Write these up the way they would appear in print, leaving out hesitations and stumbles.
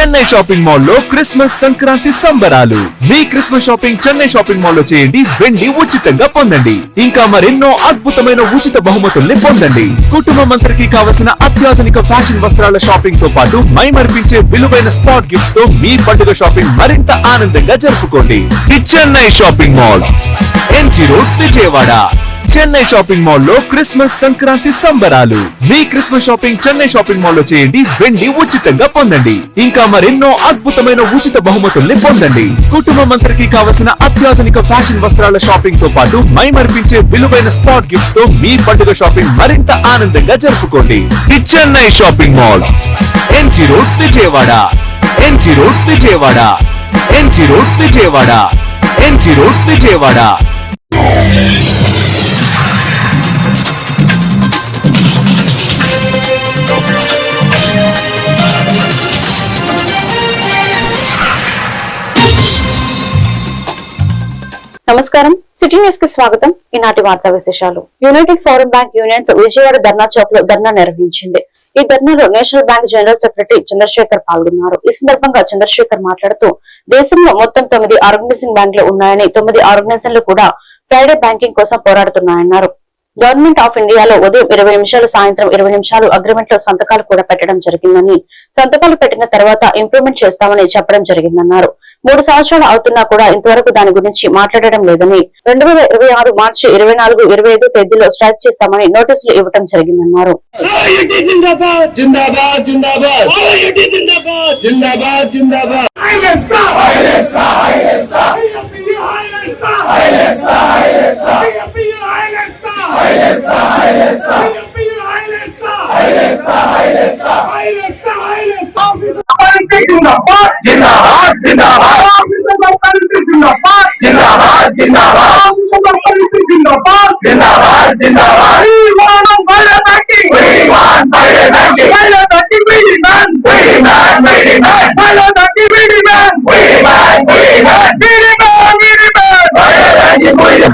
Chennai shopping mall లో Christmas Sankranti సంబరాలు. మీ Christmas shopping Chennai shopping mall లో చేయండి, వెండి ఉచితంగా పొందండి. ఇంకా మరెన్నో అద్భుతమైన ఉచిత బహుమతుల్ని పొందండి. కుటుంబం అందరికి కావలసిన అత్యాధునిక ఫ్యాషన్ వస్త్రాల షాపింగ్ తో పాటు మైమర్పించే విలువైన స్పాట్ గిఫ్ట్స్ తో మీ పండుగ షాపింగ్ మరింత ఆనందంగా జరుపుకోండి. The Chennai shopping mall, MG road, Vijayawada. Chennai shopping mall లో క్రిస్మస్ సంక్రాంతి సంబరాలు. మీ Christmas shopping Chennai shopping mall లో చేయండి, వెండి ఉచితంగా పొందండి. ఇంకా మరెన్నో అద్భుతమైన ఉచిత బహుమతుల్ని పొందండి. కుటుంబం అందరికి కావలసిన అత్యాధునిక ఫ్యాషన్ వస్త్రాల షాపింగ్ తో పాటు మైమర్పించే విలువైన స్పాట్ గిఫ్ట్స్ తో మీ పండుగ షాపింగ్ మరింత ఆనందంగా జరుపుకోండి. The Chennai shopping mall, MG road, Vijayawada. MG road, Vijayawada. MG road, Vijayawada. MG road, Vijayawada. నమస్కారం, సిటీ న్యూస్ కి స్వాగతం. ఈనాటి వార్తా విశేషాలు. United forum bank unions Vijayawada Dharna Chowk లో ధర్నా నిర్వహించింది. ఈ ధర్నాలో national bank general secretary Chandrasekhar పాల్గొన్నారు. ఈ సందర్భంగా చంద్రశేఖర్ మాట్లాడుతూ, దేశంలో మొత్తం 9 ఆర్గనైజింగ్ బ్యాంకులు ఉన్నాయని, 9 ఆర్గనైజేషన్లు కూడా ఫ్రైడే బ్యాంకింగ్ కోసం పోరాడుతున్నాయన్నారు. గవర్నమెంట్ ఆఫ్ ఇండియాలో ఉదయం 20 నిమిషాలు, సాయంత్రం 20 నిమిషాలు అగ్రిమెంట్ లో సంతకాలు కూడా పెట్టడం జరిగిందని, సంతకాలు పెట్టిన తర్వాత ఇంప్రూవ్మెంట్ చేస్తామని చెప్పడం జరిగిందన్నారు. 3 సంవత్సరాలు అవుతున్నా కూడా ఇంతవరకు దాని గురించి మాట్లాడడం లేదని, 2026 మార్చి 24, 25 తేదీలో స్ట్రైక్ చేస్తామని నోటీసులు ఇవ్వడం జరిగిందన్నారు.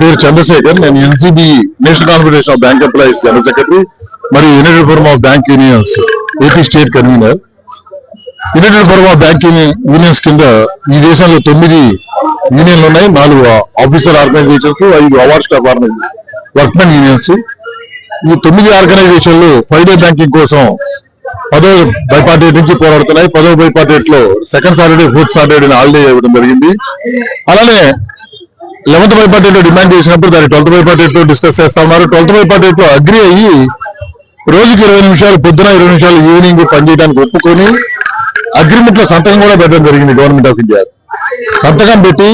పేరు చంద్రశేఖర్. నేను NCB national confederation of bank employees general secretary మరియు united forum of bank unions AP state convenor. United forum of bank unions కింద ఈ దేశంలో 9 యూనియన్లు ఉన్నాయి. 4 officer organisations, 5 award staff organisation, workmen unions. ఈ 9 ఆర్గనైజేషన్లు ఫ్రైడే బ్యాంకింగ్ కోసం 10వ బైపార్టేట్ నుంచి పోరాడుతున్నాయి. 10వ బైపార్టేట్ లో second Saturday, fourth Saturday holiday ఇవ్వడం జరిగింది. అలానే 11th బైపార్టేట్ లో డిమాండ్ చేసినప్పుడు దాన్ని 12th బైపార్టేట్ లో డిస్కస్ చేస్తా ఉన్నారు. 12th బైపార్టేట్ లో అగ్రి అయ్యి రోజుకి 20 నిమిషాలు పొద్దున, 20 నిమిషాలు ఈవినింగ్ పనిచేయడానికి ఒప్పుకొని అగ్రిమెంట్ లో సంతకం కూడా పెట్టడం జరిగింది. గవర్నమెంట్ ఆఫ్ ఇండియా సంతకం పెట్టి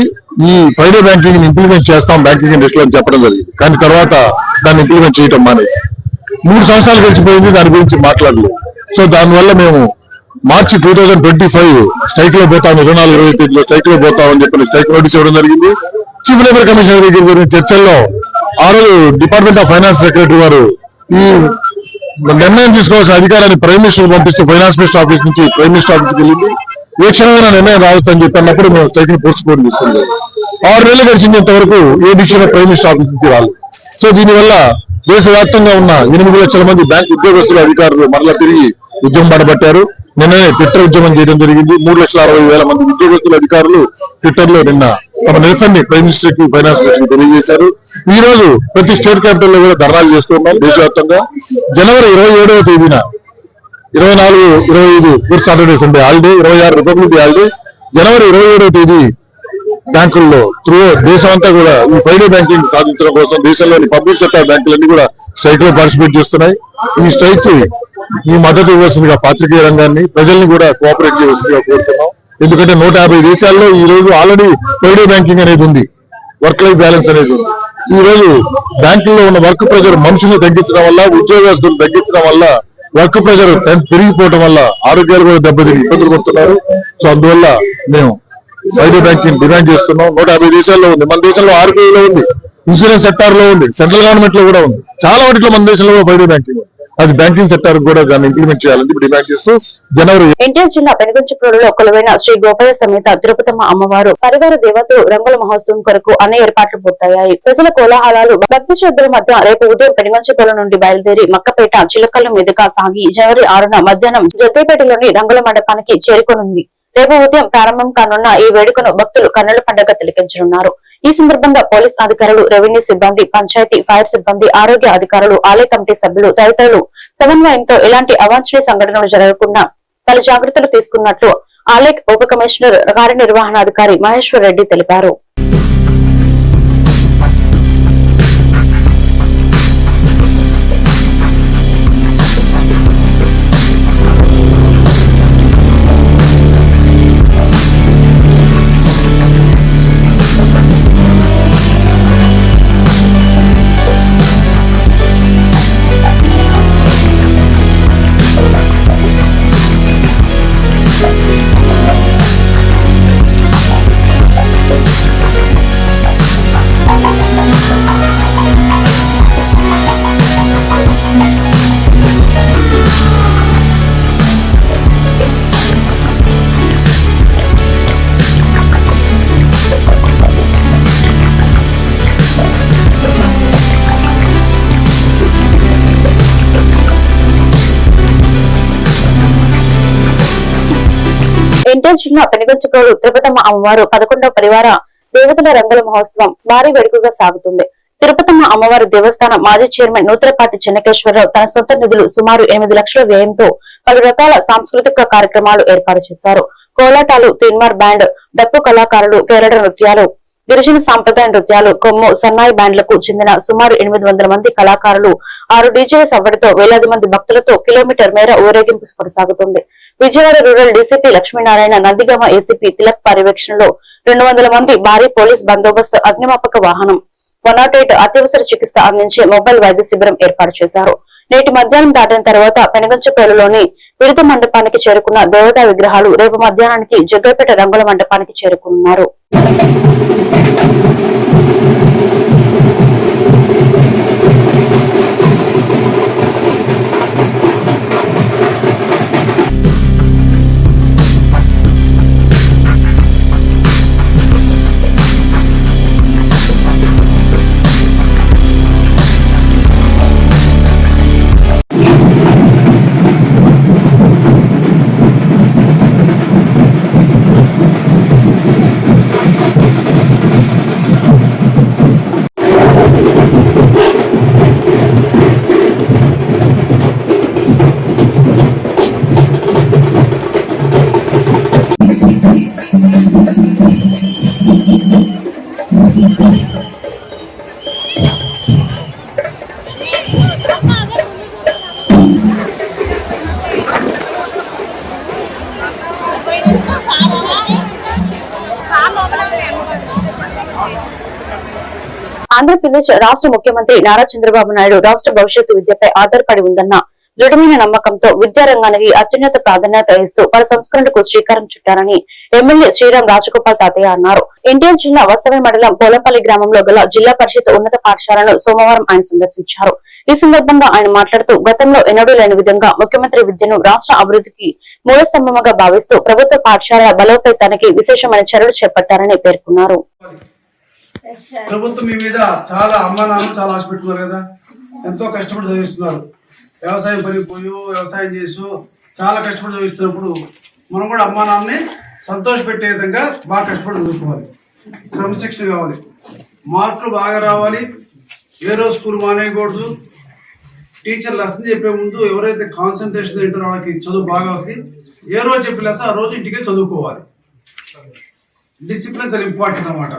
ఈ ఫ్రైడే బ్యాంకింగ్ ఇంప్లిమెంట్ చేస్తాం బ్యాంకింగ్ ఇండస్ట్రీలో అని చెప్పడం జరిగింది. కానీ తర్వాత దాన్ని ఇంప్లిమెంట్ చేయడం మానేసి 3 సంవత్సరాలు గడిచిపోయింది, దాని గురించి మాట్లాడలేదు. సో దానివల్ల మేము మార్చి 2025 స్ట్రైక్ లో పోతాం, 24, 25 తేదీలో స్ట్రైక్ లో పోతామని చెప్పి స్ట్రైక్ నోటీస్ ఇవ్వడం జరిగింది. చీఫ్ లేబర్ కమిషనర్ దగ్గర జరిగిన చర్చల్లో ఆ రోజు డిపార్ట్మెంట్ ఆఫ్ ఫైనాన్స్ సెక్రటరీ వారు ఈ నిర్ణయం తీసుకోవాల్సిన అధికారాన్ని ప్రైమ్ మినిస్టర్ పంపిస్తూ ఫైనాన్స్ మినిస్టర్ ఆఫీస్ నుంచి ప్రైమ్ మినిస్టర్ ఆఫీస్కి వెళ్ళింది. ఏ క్షణమైన నిర్ణయం రావచ్చు అని చెప్పి అన్నప్పుడు మేము స్ట్రైక్ ని పోస్ట్పోన్ తీసుకున్నాం. 6 నెలలు గడిచింది, ఇంతవరకు ఏ డిసిషన్ ప్రైమ్ మినిస్టర్ ఆఫీస్ నుంచి రాలేదు. సో దీనివల్ల దేశవ్యాప్తంగా ఉన్న 8 లక్షల మంది బ్యాంక్ ఉద్యోగస్తులు, అధికారులు మరలా తిరిగి ఉద్యమం పడబట్టారు. నిన్ననే ట్విట్టర్ ఉద్యమం చేయడం జరిగింది. 3,60,000 మంది ఉద్యోగస్తులు, అధికారులు ట్విట్టర్ లో నిన్న తమ నిరసనని ప్రైమ్ మినిస్టర్ కి, ఫైనాన్స్ మినిస్టర్ కి తెలియజేశారు. ఈ రోజు ప్రతి స్టేట్ క్యాపిటల్ లో కూడా ధర్నాలు చేస్తున్నారు దేశవ్యాప్తంగా. జనవరి 27వ తేదీన 24, 25 fourth Saturday Sunday holiday, 26 republic day holiday. జనవరి 27వ తేదీ బ్యాంకుల్లో దేశం అంతా కూడా ఈ ఫ్రైడే బ్యాంకింగ్ సాధించడం కోసం దేశంలోని పబ్లిక్ సెక్టర్ బ్యాంకులన్నీ కూడా స్ట్రైక్ లో పార్టిసిపేట్ చేస్తున్నాయి. ఈ స్ట్రైక్ కి ఈ మద్దతు ఇవ్వాల్సిందిగా పాత్రికేయ రంగాన్ని, ప్రజల్ని కూడా కోఆపరేట్ చేయవలసిందిగా కోరుతున్నాం. ఎందుకంటే 150 దేశాల్లో ఈ రోజు ఆల్రెడీ ఫ్రైడే బ్యాంకింగ్ అనేది ఉంది, వర్క్ లైఫ్ బ్యాలెన్స్ అనేది ఉంది. ఈ రోజు బ్యాంకుల్లో ఉన్న వర్క్ ప్రెజర్ మనుషుల్ని తగ్గించడం వల్ల, ఉద్యోగస్తులు తగ్గించడం వల్ల, వర్క్ ప్రెజర్ పెరిగిపోవడం వల్ల ఆరోగ్యాలు కూడా దెబ్బతిని ఇబ్బందులు పడుతున్నారు. సో అందువల్ల మేము ఫ్రైడే బ్యాంకింగ్ డిమాండ్ చేస్తున్నాం. 150 దేశాల్లో ఉంది, మన దేశంలో ఆర్బీఐలో ఉంది, ఇన్సూరెన్స్ సెక్టార్ లో ఉంది, సెంట్రల్ గవర్నమెంట్ లో కూడా ఉంది. చాలా వాటిలో మన దేశంలో ఫ్రైడే బ్యాంకింగ్ అది బ్యాంకింగ్ సెక్టార్ కూడా దాన్ని ఇంప్లిమెంట్ చేయాలని డిమాండ్ చేస్తూ జనవరి ఎన్టీఆర్ జిల్లా పెనుగంచిప్రోలులో కొలువైన శ్రీ గోపాల సమేత తిరుపతమ్మ అమ్మవారు పరివార దేవతలు రంగుల మహోత్సవం కొరకు అన్ని ఏర్పాట్లు పూర్తయ్యాయి. ప్రజల కోలాహలాలు, భక్తి శ్రద్ధల మధ్య రేపు ఉదయం పెనుగంచిప్రోలు నుండి బయలుదేరి మక్కపేట, చిలకల్లు మీదుగా సాగి జనవరి 6న మధ్యాహ్నం జగ్గైపేటలోని రంగుల మండపానికి చేరుకోనుంది. రేపు ఉదయం ప్రారంభం కానున్న ఈ వేడుకను భక్తులు కన్నుల పండుగ తిలకించనున్నారు. ఈ సందర్భంగా పోలీస్ అధికారులు, రెవెన్యూ సిబ్బంది, పంచాయతీ, ఫైర్ సిబ్బంది, ఆరోగ్య అధికారులు, ఆలయ కమిటీ సభ్యులు తదితరులు సమన్వయంతో ఎలాంటి అవాంఛనీయ సంఘటనలు జరగకుండా పలు జాగ్రత్తలు తీసుకున్నట్లు ఆలయ ఉప కమిషనర్ కార్యనిర్వహణాధికారి మహేశ్వర్ రెడ్డి తెలిపారు. ఎన్టీఆర్ జిల్లా పెనుగంచుప్రోలు తిరుపతమ్మ అమ్మవారు 11వ పరివార దేవతల రంగుల మహోత్సవం భారీ వేడుకగా సాగుతుంది. తిరుపతమ్మ అమ్మవారి దేవస్థానం మాజీ చైర్మన్ నూతలపాటి చెన్నకేశ్వరరావు తన సొంత నిధులు సుమారు 8 లక్షల వ్యయంతో పలు రకాల సాంస్కృతిక కార్యక్రమాలు ఏర్పాటు చేశారు. కోలాటాలు, తీన్మార్ బ్యాండ్, డప్పు కళాకారులు, కేరళ నృత్యాలు, గిరిజన సాంప్రదాయ నృత్యాలు, కొమ్ము, సన్నాయి బ్యాండ్లకు చెందిన సుమారు 800 మంది కళాకారులు, 6 డీజేల సవ్వడితో వేలాది మంది భక్తులతో కిలోమీటర్ మేర ఊరేగింపు కొనసాగుతుంది. Vijayawada rural DCP Lakshminarayana, Nandigama ACP Tilak పర్యవేక్షణలో 200 మంది భారీ పోలీస్ బందోబస్తు, అగ్నిమాపక వాహనం, 108 అత్యవసర చికిత్స అందించే మొబైల్ వైద్య శిబిరం ఏర్పాటు చేశారు. నేటి మధ్యాహ్నం దాటిన తర్వాత పెనుగంచుప్రోలులోని విడుదల మండపానికి చేరుకున్న దేవతా విగ్రహాలు రేపు మధ్యాహ్నానికి జగ్గైపేట రంగుల మండపానికి చేరుకున్నారు. ఆంధ్రప్రదేశ్ రాష్ట్ర ముఖ్యమంత్రి నారా చంద్రబాబు నాయుడు రాష్ట్ర భవిష్యత్తు విద్యపై ఆధారపడి ఉందన్న దృఢమైన నమ్మకంతో విద్యారంగానికి అత్యున్నత ప్రాధాన్యత ఇస్తూ పలు సంస్కరణలకు శ్రీకారం చుట్టారని ఎమ్మెల్యే శ్రీరామ్ రాజగోపాల్ తాతయ్య అన్నారు. ఎన్టీఆర్ జిల్లా వస్తవై మండలం పోలంపల్లి గ్రామంలో గల జిల్లా పరిషత్ ఉన్నత పాఠశాలను సోమవారం ఆయన సందర్శించారు. ఈ సందర్భంగా ఆయన మాట్లాడుతూ గతంలో ఎన్నడూ లేని విధంగా ముఖ్యమంత్రి విద్యను రాష్ట్ర అభివృద్ధికి మూలస్తంభంగా భావిస్తూ ప్రభుత్వ పాఠశాలల బలోపేతానికి విశేషమైన చర్యలు చేపట్టారని పేర్కొన్నారు. ప్రభుత్వం మీ మీద చాలా అమ్మా నాన్న చాలా ఆశ పెట్టుకున్నారు కదా, ఎంతో కష్టపడి చదివిస్తున్నారు. వ్యవసాయం పనిపోయో వ్యవసాయం చేసో చాలా కష్టపడి చదివిస్తున్నప్పుడు మనం కూడా అమ్మా నాన్నని సంతోష పెట్టే విధంగా బాగా కష్టపడి చదువుకోవాలి. క్రమశిక్షణ కావాలి, మార్కులు బాగా రావాలి, ఏ రోజు స్కూల్ మానేయకూడదు. టీచర్ లెసన్ చెప్పే ముందు ఎవరైతే కాన్సన్ట్రేషన్ తింటారో వాళ్ళకి చదువు బాగా వస్తుంది. ఏ రోజు చెప్పే లెసన్ ఆ రోజు ఇంటికి చదువుకోవాలి. డిసిప్లిన్ చాలా ఇంపార్టెంట్ అన్నమాట.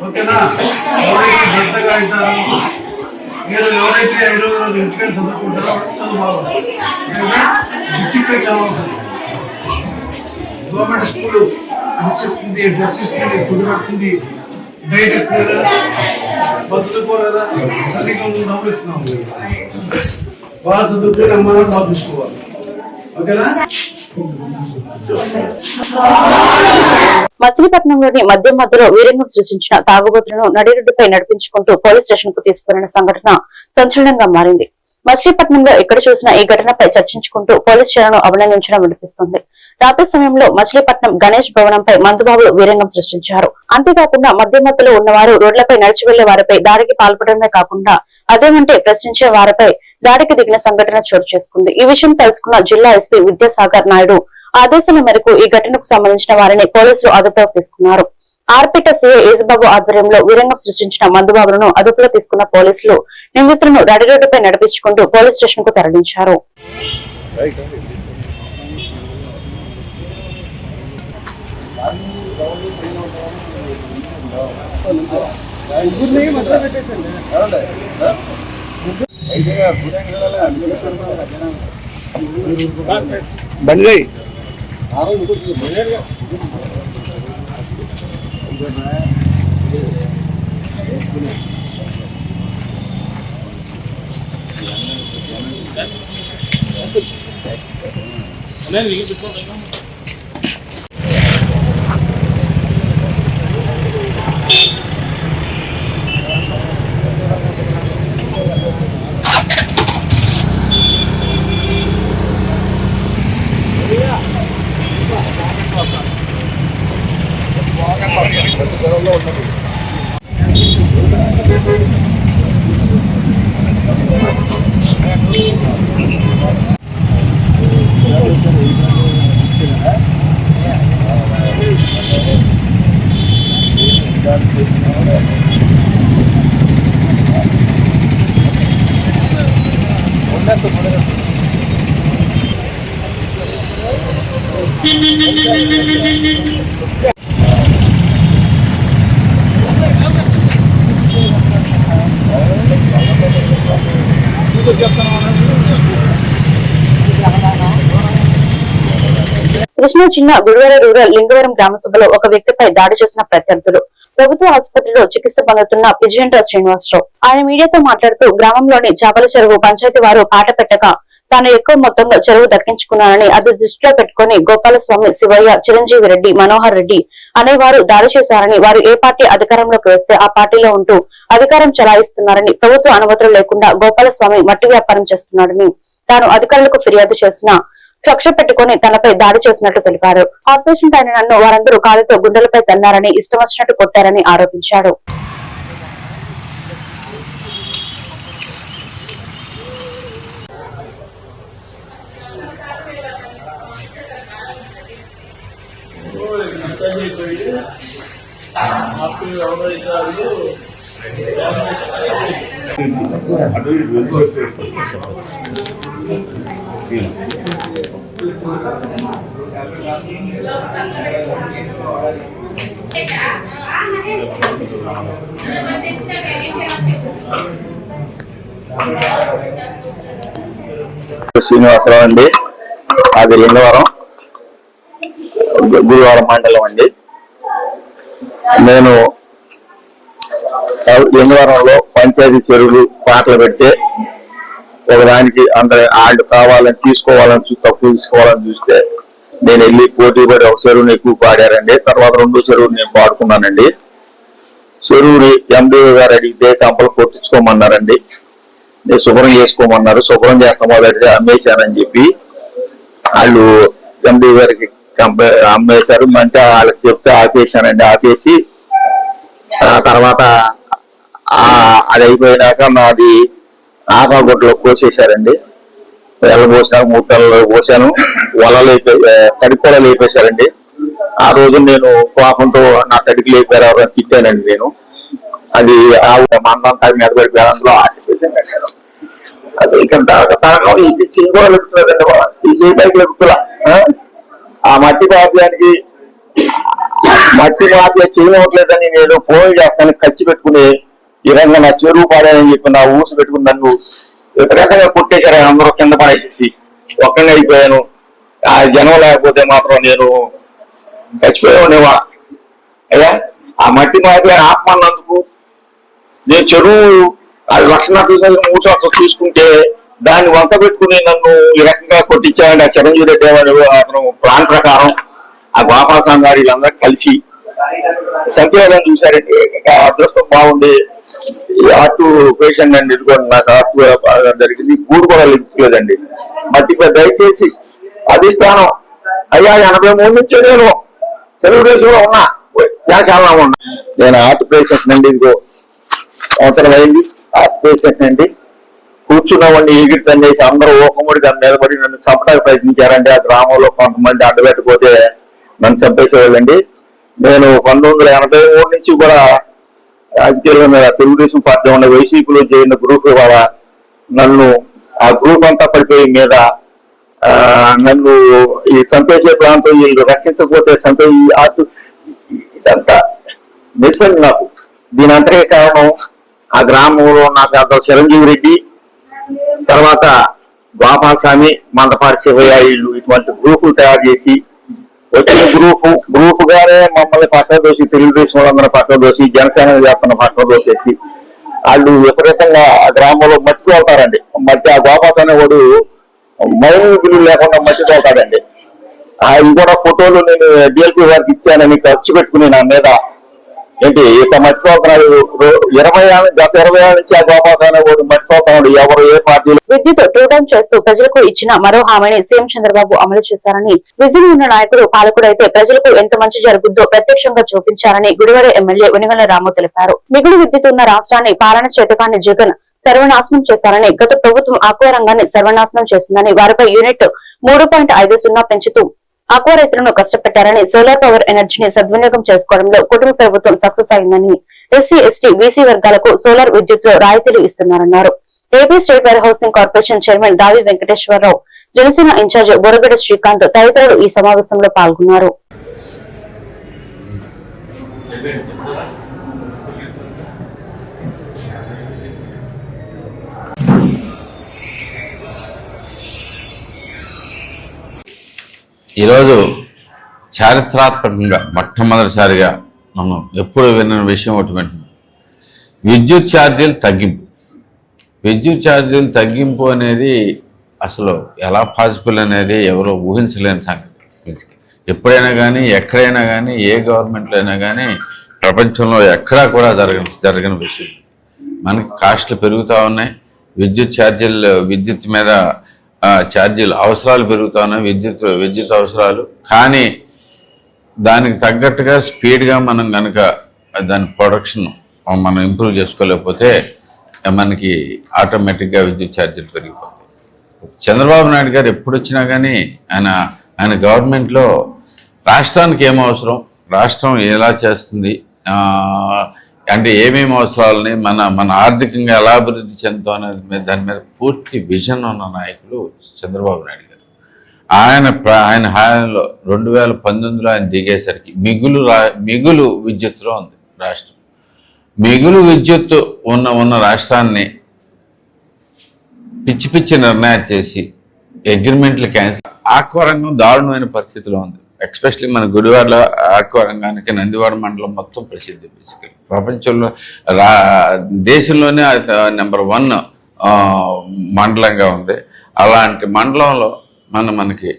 ఓకేనా? ఎవరైతే శ్రద్ధగా వింటారో, ఎవరైతే 5 రోజు ఇంటికి చదువుకుంటారో వాళ్ళకి చదువు బాగా వస్తుంది. డిసిప్లిన్ చాలా అవసరం. గవర్నమెంట్ స్కూల్ బుక్స్ ఇస్తుంది, డ్రెస్ ఇస్తుంది, ఫుడ్ పెడుతుంది, డైట్ ఇస్తుంది కదా, బతుకుకోరు కదా, తల్లికి డబ్బులు ఇస్తున్నాం. బాగా చదువుకుని అమ్మ నాన్న బాగా చూసుకోవాలి. ఓకేనా? మచిలీపట్నంలోని మద్యం మధ్యలో వీరంగం సృష్టించిన తాగుబోతులను నడిరెడ్డిపై నడిపించుకుంటూ పోలీస్ స్టేషన్ కు తీసుకువెళ్లిన సంఘటన సంచలనంగా మారింది. మచిలీపట్నంలో ఎక్కడ చూసినా ఈ ఘటనపై చర్చించుకుంటూ పోలీస్ చర్యలను అభినందించడం వినిపిస్తుంది. రాత్రి సమయంలో మచిలీపట్నం గణేష్ భవనంపై మందుబాబులు వీరంగం సృష్టించారు. అంతేకాకుండా మధ్యమత్తులో ఉన్నవారు రోడ్లపై నడిచి వెళ్లే వారిపై దాడికి పాల్పడమే కాకుండా అదేమంటే ప్రశ్నించే వారిపై దాడికి దిగిన సంఘటన చోటు చేసుకుంది. ఈ విషయం తెలుసుకున్న జిల్లా ఎస్పీ విద్యాసాగర్ నాయుడు ఆదేశాల మేరకు ఈ ఘటనకు సంబంధించిన వారిని పోలీసులు అదుపులోకి తీసుకున్నారు. ఆర్పేట సీఐ యేసుబాబు ఆధ్వర్యంలో వీరంగం సృష్టించిన మందుబాబులను అదుపులో తీసుకున్న పోలీసులు నిందితులను నడిరోడ్డుపై నడిపించుకుంటూ పోలీస్ స్టేషన్ కు తరలించారు. కృష్ణా జిల్లా గుడివాడ రూరల్ లింగవరం గ్రామ సభలో ఒక వ్యక్తిపై దాడి చేసిన ప్రత్యర్థులు ప్రభుత్వ ఆసుపత్రిలో చికిత్స పొందుతున్న పిజియంట శ్రీనివాసరావు. ఆయన మీడియాతో మాట్లాడుతూ గ్రామంలోని చేపల చెరువు పంచాయతీ వారు పాట పెట్టక తాను ఎక్కువ మొత్తంలో చెరువు దక్కించుకున్నానని అది దృష్టిలో పెట్టుకుని గోపాలస్వామి, శివయ్య, చిరంజీవి రెడ్డి, మనోహర్ రెడ్డి అనేవారు దాడి చేశారని, వారు ఏ పార్టీ అధికారంలోకి వస్తే ఆ పార్టీలో ఉంటూ అధికారం చలాయిస్తున్నారని, ప్రభుత్వ అనుమతులు లేకుండా గోపాలస్వామి మట్టి వ్యాపారం చేస్తున్నాడని, తాను అధికారులకు ఫిర్యాదు చేసిన కక్ష పెట్టుకుని తనపై దాడి చేసినట్లు తెలిపారు. ఆపరేషన్ అయిన నన్ను వారందరూ కాలుతో గుండెలపై తన్నారని, ఇష్టం వచ్చినట్టు కొట్టారని ఆరోపించాడు. శ్రీనివాసరావు అండి, అది లింగవరం గుడివాడ మండలం అండి. నేను లింగవరంలో పంచాయతీ చెరువులు పాటలు పెట్టి ఒకదానికి అందరు వాళ్ళు కావాలని తీసుకోవాలని తక్కువ తీసుకోవాలని చూస్తే నేను వెళ్ళి పోటీ పడి ఒక చెరువుని ఎక్కువ పాడారండి. తర్వాత రెండో చెరువుని నేను పాడుకున్నానండి. చెరువుని ఎండిఓ గారు అడిగితే కంపలు కొట్టించుకోమన్నారండి. నేను శుభ్రం చేసుకోమన్నారు. శుభ్రం చేస్తాం మొదటిగా అమ్మేశానని చెప్పి వాళ్ళు ఎండిఓ గారికి అమ్మేశారు. అంటే వాళ్ళకి చెప్తే ఆపేశానండి. ఆపేసి ఆ తర్వాత అది అయిపోయినాక నాది ఆకాగుడ్లో కోసేశారండి. పోసాను, 3 పిల్లలు పోసాను. వలలు తడికి కూడా లేపేశారండి. ఆ రోజు నేను కోపంతో నా తడికి లేపారు ఎవరైనా తిట్టానండి. నేను అది మందంతా మీద పడిపోయాను. అందులో ఆశించాను. అది ఇక్కడ తనకం ఇది చేయగలుగుతుందండి. ఇది చేయడానికి లేపుతులా ఆ మట్టి మాఫియా చేయవట్లేదని నేను ఫోన్ చేస్తాను. ఖర్చు పెట్టుకుని ఈ విధంగా నా చెరువు పాడానని చెప్పి నా ఊసు పెట్టుకుని నన్ను విపరీతంగా కొట్టేశారు. అందరూ కింద పడేసేసి ఒక్కనే అయిపోయాను. ఆ జనం లేకపోతే మాత్రం నేను చచ్చిపోయి ఉండేవా అయ్యా. ఆ మట్టి మాఫియా ఆత్మన్నందుకు నేను చెరువు 1,40,000 తీసుకుంటే దాన్ని వంక పెట్టుకుని నన్ను ఈ రకంగా కొట్టించాడండి. ఆ చిరంజీవి రెడ్డి అతను ప్లాన్ ప్రకారం ఆ గోపాలస్వామి గారు వీళ్ళందరూ కలిసి సంఖ్యలను చూశారంటే అదృష్టం బాగుంది. ఈ హార్ట్ పేషెంట్ అండి, ఇదిగోండి నాకు హార్ట్ బాగా జరిగింది, గూడు కూడా లించలేదండి. మట్టిపై దయచేసి అధిష్టానం అయ్యా 83 నుంచి నేను తెలుగుదేశంలో ఉన్నా, చాలా ఉన్నా. నేను హార్ట్ పేషెంట్ అండి, ఇదిగో అవసరం అయింది. హార్ట్ పేషెంట్ అండి, కూర్చున్నామండి ఎగిరి తన్నేసి అందరూ ఓకముడి దాని మీద పడి నన్ను చంపడానికి ప్రయత్నించారండి. ఆ గ్రామంలో కొంతమంది అడ్డుపెట్టకపోతే నన్ను చంపేసేవాళ్ళండి. నేను 1983 నుంచి కూడా రాజకీయాల్లో మీద తెలుగుదేశం పార్టీ ఉన్న వైసీపీలో చేరిన గ్రూప్ ద్వారా నన్ను ఆ గ్రూప్ అంతా పడిపోయి మీద నన్ను ఈ చంపేసే ప్రాంతం వీళ్ళు రక్షించకపోతే చంపే ఈ ఆర్ట్ ఇదంతా నిజండి నాకు. దీని అంతకే కారణం ఆ గ్రామంలో నాకు అంత చిరంజీవి రెడ్డి, తర్వాత గోపాలస్వామి, మందపాటి శివయ్య వీళ్ళు ఇటువంటి గ్రూపులు తయారు చేసి వచ్చిన గ్రూప్ గానే మమ్మల్ని పక్కన దోసి, తెలుగుదేశం వాళ్ళందరూ పక్కన దోసి, జనసేన వ్యాప్తంగా పక్కన దోసేసి వాళ్ళు విపరీతంగా ఆ గ్రామంలో మట్టి తోలుతారండి. మట్టి ఆ గోపాలస్వామి వాడు మైనింగ్ బిల్లు లేకుండా మట్టి తోలుతాడండి. అవి కూడా ఫోటోలు నేను డిఎల్పీ వారికి ఇచ్చానని ఖర్చు పెట్టుకుని నా మీద ఏంటి ఇక మట్టి తోలుతున్నాడు. గత 20 ఏళ్ళ నుంచి ఆ గోపాలస్వామి వాడు మట్టి తోలుతున్నాడు. ఎవరు ఏ పార్టీలు విద్యుత్ ట్రూడౌన్ చేస్తూ ప్రజలకు ఇచ్చిన మరో హామీని సీఎం చంద్రబాబు అమలు చేశారని, విజన్ ఉన్న నాయకుడు పాలకుడైతే ప్రజలకు ఎంత మంచి జరుగుద్దో ప్రత్యక్షంగా చూపించారని గుడివాడ ఎమ్మెల్యే వెనుగల రాము తెలిపారు. మిగులు విద్యుత్ ఉన్న రాష్ట్రాన్ని పాలన చేతకాని జగన్ సర్వనాశనం చేశారని, గత ప్రభుత్వం ఆక్వా రంగాన్ని సర్వనాశనం చేసిందని, వారిపై యూనిట్ 3.50 పెంచుతూ ఆక్వా రైతులను కష్టపెట్టారని, సోలార్ పవర్ ఎనర్జీని సద్వినియోగం చేసుకోవడంలో కుటుంబ ప్రభుత్వం సక్సెస్ అయిందని, ఎస్సీ, ఎస్టీ, బీసీ వర్గాలకు సోలార్ విద్యుత్ లో రాయితీలు ఇస్తున్నారన్నారు. AP state warehousing corporation chairman Davi Venkateswararao, Janasena incharge Boragada Srikanth తదితరులు ఈ సమావేశంలో పాల్గొన్నారు. ఈరోజు చారిత్రాత్మకంగా మొట్టమొదటిసారిగా మనం ఎప్పుడు విన్న విషయం ఒకటి వింటున్నాం. విద్యుత్ ఛార్జీలు తగ్గింపు. విద్యుత్ ఛార్జీలు తగ్గింపు అనేది అసలు ఎలా పాసిబుల్ అనేది ఎవరో ఊహించలేని సంగతి. ఎప్పుడైనా కానీ, ఎక్కడైనా కానీ, ఏ గవర్నమెంట్లో అయినా కానీ ప్రపంచంలో ఎక్కడా కూడా జరగని విషయం. మనకి కాస్ట్లు పెరుగుతూ ఉన్నాయి, విద్యుత్ మీద ఛార్జీలు అవసరాలు పెరుగుతూ ఉన్నాయి, విద్యుత్ అవసరాలు. కానీ దానికి తగ్గట్టుగా స్పీడ్గా మనం కనుక దాని ప్రొడక్షన్ మనం ఇంప్రూవ్ చేసుకోలేకపోతే మనకి ఆటోమేటిక్గా విద్యుత్ ఛార్జీలు పెరిగిపోతాయి. చంద్రబాబు నాయుడు గారు ఎప్పుడు వచ్చినా కానీ ఆయన గవర్నమెంట్లో రాష్ట్రానికి ఏం అవసరం, రాష్ట్రం ఎలా చేస్తుంది, అంటే ఏమేమి అవసరాలని మన ఆర్థికంగా ఎలా అభివృద్ధి చెందుతాం అనేది దాని మీద పూర్తి విజన్ ఉన్న నాయకులు చంద్రబాబు నాయుడు గారు. ఆయన హాయంలో 2019లో ఆయన దిగేసరికి మిగులు విద్యుత్తులో ఉంది రాష్ట్రం. మిగులు విద్యుత్తు ఉన్న రాష్ట్రాన్ని పిచ్చి నిర్ణయాలు చేసి అగ్రిమెంట్లు క్యాన్సిల్. ఆక్వా రంగం దారుణమైన పరిస్థితిలో ఉంది. ఎక్స్పెషలీ మన గుడివాడలో ఆక్వా రంగానికి నందివాడ మండలం మొత్తం ప్రసిద్ధి. బేసికలీ ప్రపంచంలో దేశంలోనే నెంబర్ 1 మండలంగా ఉంది. అలాంటి మండలంలో మనకి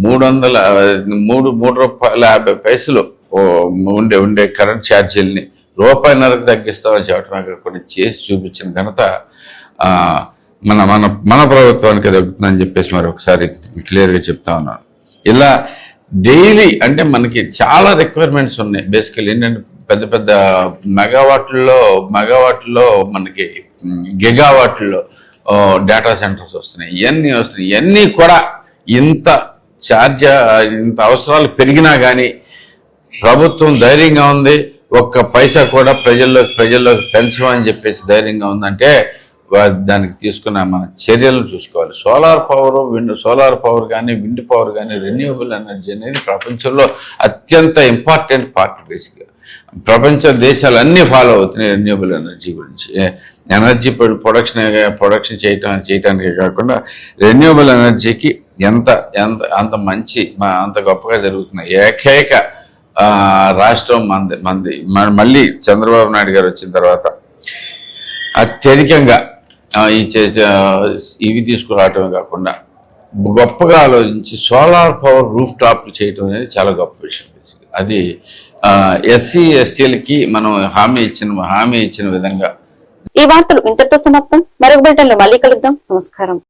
3 రూపాయల 50 పైసలు ఉండే కరెంట్ ఛార్జీలని ₹1.5కి తగ్గిస్తామని చెప్పడమే కాకుండా చేసి చూపించిన ఘనత మన ప్రభుత్వానికి తగ్గుతుందని చెప్పేసి మరి ఒకసారి క్లియర్గా చెప్తా ఉన్నాను. ఇలా డైలీ అంటే మనకి చాలా రిక్వైర్మెంట్స్ ఉన్నాయి. బేసికలీ ఏంటంటే పెద్ద మెగావాట్లో మనకి గిగావాట్లో డేటా సెంటర్స్ వస్తున్నాయి. ఇవన్నీ కూడా ఇంత అవసరాలు పెరిగినా కానీ ప్రభుత్వం ధైర్యంగా ఉంది. ఒక్క పైసా కూడా ప్రజల్లోకి పెంచమని చెప్పేసి ధైర్యంగా ఉందంటే దానికి తీసుకున్న మన చర్యలను చూసుకోవాలి. సోలార్ పవర్ కానీ, విండ్ పవర్ కానీ, రెన్యూవబుల్ ఎనర్జీ అనేది ప్రపంచంలో అత్యంత ఇంపార్టెంట్ పార్ట్. బేసిక్గా ప్రపంచ దేశాలన్నీ ఫాలో అవుతున్నాయి రెన్యూవబుల్ ఎనర్జీ గురించి. ఎనర్జీ ప్రొడక్షన్ చేయటానికే కాకుండా రెన్యూవబుల్ ఎనర్జీకి అంత గొప్పగా జరుగుతున్నాయి. ఏకైక రాష్ట్రం మంది. మళ్ళీ చంద్రబాబు నాయుడు గారు వచ్చిన తర్వాత అత్యధికంగా ఇవి తీసుకురావటమే కాకుండా గొప్పగా ఆలోచించి సోలార్ పవర్ రూఫ్ టాప్లు చేయటం అనేది చాలా గొప్ప విషయం. అది ఎస్సీ ఎస్టీలకి మనం హామీ ఇచ్చిన విధంగా. ఈ వార్తలు ఇంతటితో సమాప్తం. మరొక బులెటిన్ లో మళ్ళీ కలుద్దాం. నమస్కారం.